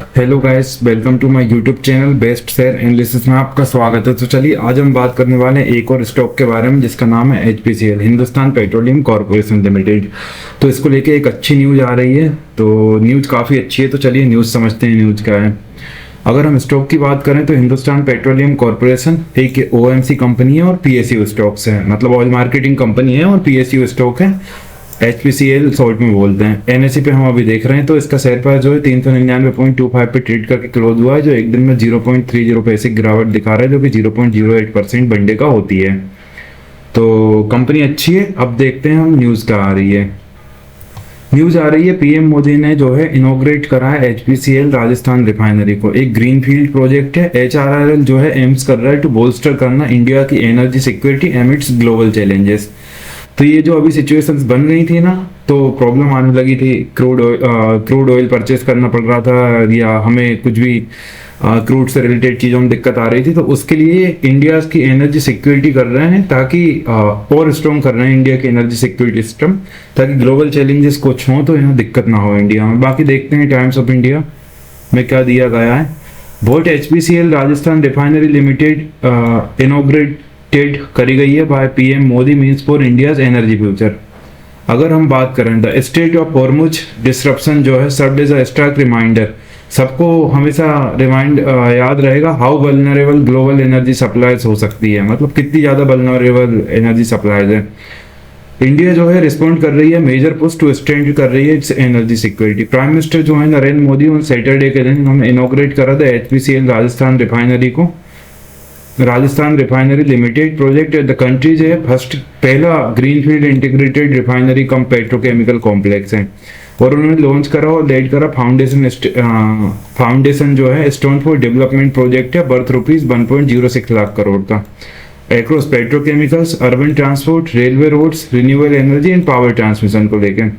Hello guys, welcome to my YouTube channel best share analysis में आपका स्वागत है। तो चलिए आज हम बात करने वाले हैं एक और स्टॉक के बारे में जिसका नाम है HPCL, Hindustan petroleum corporation limited. तो इसको लेके एक अच्छी न्यूज़ आ रही है, तो न्यूज़ काफ़ी अच्छी है। तो चलिए न्यूज़ समझते हैं न्यूज़ क्या है। अगर हम स्टॉक की बात करें तो हिंदुस्तान पेट्रोलियम कॉर्पोरेशन एक OMC कंपनी है और PSU स्टॉक्स है, मतलब ऑयल मार्केटिंग कंपनी है और PSU स्टॉक है। HPCL शॉर्ट में बोलते हैं। NSE पे हम अभी देख रहे हैं तो इसका शेयर प्राइस जो है 399.25 पे ट्रेड करके क्लोज हुआ है, जो एक दिन में 0.30 पैसे गिरावट दिखा रहा है, जो कि 0.08% बनडे का होती है। तो कंपनी अच्छी है। अब देखते हैं हम न्यूज़ क्या आ रही है। न्यूज आ रही है PM मोदी ने जो है इनॉग्रेट करा है HPCL राजस्थान रिफाइनरी को। एक ग्रीनफील्ड प्रोजेक्ट है। HRRL जो है एम्स कर रहा है टू बोल्स्टर करना इंडिया की energy security amidst global challenges. तो ये जो अभी सिचुएशंस बन रही थी ना, तो प्रॉब्लम आने लगी थी, क्रूड ऑयल परचेस करना पड़ रहा था या हमें कुछ भी क्रूड से रिलेटेड चीज़ों में दिक्कत आ रही थी, तो उसके लिए इंडिया की एनर्जी सिक्योरिटी कर रहे हैं ताकि और स्ट्रॉन्ग कर रहे हैं इंडिया की एनर्जी सिक्योरिटी सिस्टम, ताकि ग्लोबल चैलेंजेस कुछ हों तो यहाँ दिक्कत ना हो इंडिया में। बाकी देखते हैं टाइम्स ऑफ इंडिया में क्या दिया गया है। What HPCL Rajasthan refinery limited inaugurated करी गई है by PM Modi means for India's energy future. अगर हम बात करें the strait of Hormuz disruption जो है served as a stark reminder, सबको हमेशा याद रहेगा how vulnerable global energy supplies हो सकती है, मतलब कितनी ज़्यादा वल्नरेबल एनर्जी सप्लाईज है। इंडिया जो है रिस्पॉन्ड कर रही है, मेजर पुश टू स्ट्रेंथ कर रही है it's energy security. Prime minister जो है नरेंद्र मोदी उन सैटरडे के दिन उन्होंने इनॉग्रेट करा था HPCL राजस्थान रिफाइनरी को, Rajasthan refinery limited project the country जो है पहला ग्रीनफील्ड इंटीग्रेटेड रिफाइनरी कम पेट्रोकेमिकल कॉम्प्लेक्स है, और उन्होंने लॉन्च करा और लेड करा फाउंडेशन जो है स्टोन फॉर डेवलपमेंट प्रोजेक्ट है, बर्थ ₹1.06 लाख करोड़ का, across petrochemicals, urban transport, railway roads, renewable energy and power transmission को लेकर।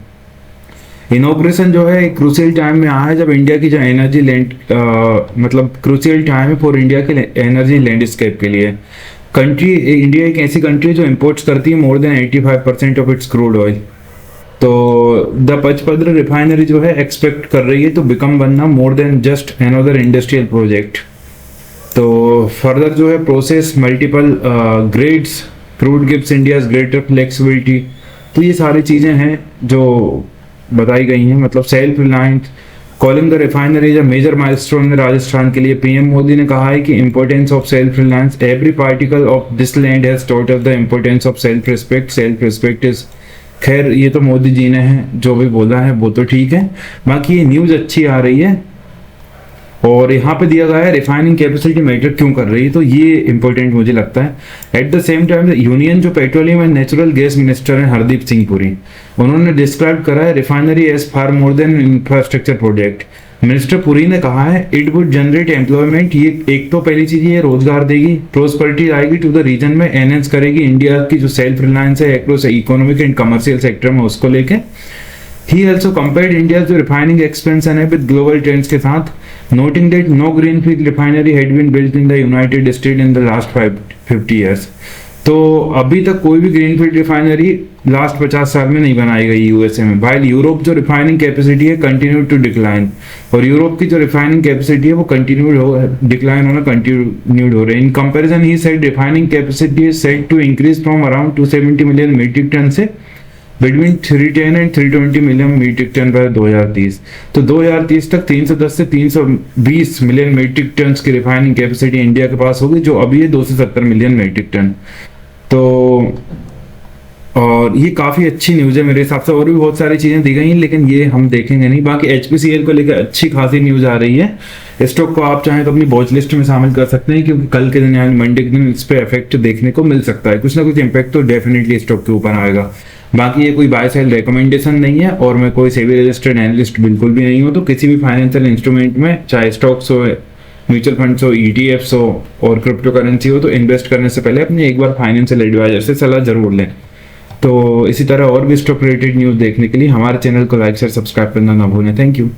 इनॉग्रेशन जो है एक क्रूशियल टाइम में आया है जब इंडिया की जो एनर्जी लैंड मतलब क्रूशियल टाइम है फॉर इंडिया के एनर्जी लैंडस्केप के लिए। इंडिया एक ऐसी कंट्री जो इंपोर्ट्स करती है more than 85% of its crude oil. तो द पचपद्र रिफाइनरी जो है एक्सपेक्ट कर रही है तो बिकम बनना more than just another industrial project. तो फर्दर जो है process multiple grades crude gives India's greater flexibility. तो ये सारी चीज़ें हैं जो बताई गई हैं, मतलब self reliance calling the refinery is a major milestone Rajasthan के लिए। PM मोदी ने कहा है कि importance of self reliance, every particle of this land has taught us the importance of self respect is. खैर ये तो मोदी जी ने है जो भी बोला है वो तो ठीक है, बाकी ये न्यूज़ अच्छी आ रही है। और यहाँ पे दिया गया है रिफाइनिंग कैपेसिटी मैटर क्यों कर रही है, तो ये इंपॉर्टेंट मुझे लगता है। At the same time union जो petroleum and natural gas minister हैं हरदीप सिंह पुरी, उन्होंने डिस्क्राइब करा है refinery as far more than infrastructure project. Minister Puri ने कहा है इट वुड जनरेट एम्प्लॉयमेंट, ये एक तो पहली चीज ये रोजगार देगी, प्रोस्पेरिटी आएगी टू द रीजन में, एनहेंस करेगी इंडिया की जो सेल्फ रिलायंस है across economic and commercial sector में उसको लेके। He also compared India's refining expansion with global trends के साथ, noting that no greenfield refinery had been built in the United States in the last 50 years। तो अभी तक कोई भी ग्रीनफील्ड रिफाइनरी लास्ट 50 साल में नहीं बनाई गई USA में। वाइल यूरोप जो रिफाइनिंग कैपेसिटी है कंटिन्यू टू डिक्लाइन, और यूरोप की जो रिफाइनिंग कैपेसिटी है वो डिक्लाइन होना कंटिन्यूड हो रही है। In comparison he said refining capacity is said to increase from around 270 million metric ton से between 310 and 320 million metric ton by 2030। तो 2030 तक 310 से 320 मिलियन मीट्रिक टन की रिफाइनिंग कैपेसिटी इंडिया के पास होगी, जो अभी है 270 मिलियन मीट्रिक टन। तो और ये काफ़ी अच्छी न्यूज़ है मेरे हिसाब से, और भी बहुत सारी चीज़ें दी गई हैं लेकिन ये हम देखेंगे नहीं। बाकी HPCL को लेकर अच्छी खासी न्यूज़ आ रही है। स्टॉक को आप चाहें तो अपनी वॉच लिस्ट में शामिल कर सकते हैं, क्योंकि कल के दिन यानी मंडे के दिन इस पर इफेक्ट देखने को मिल सकता है, कुछ ना कुछ इम्पैक्ट तो डेफिनेटली स्टॉक के ऊपर आएगा। बाकी ये कोई बाय सेल रिकमेंडेशन नहीं है, और मैं कोई सेबी रजिस्टर्ड एनालिस्ट बिल्कुल भी नहीं हूँ। तो किसी भी फाइनेंशियल इंस्ट्रूमेंट में चाहे स्टॉक्स हो, म्यूचुअल फंड्स हो, ETFs हो और क्रिप्टो करेंसी हो, तो इन्वेस्ट करने से पहले अपने एक बार फाइनेंशियल एडवाइजर से सलाह जरूर लें। तो इसी तरह और भी स्टॉक रिलेटेड न्यूज़ देखने के लिए हमारे चैनल को लाइक शेयर सब्सक्राइब करना ना भूलें। Thank you.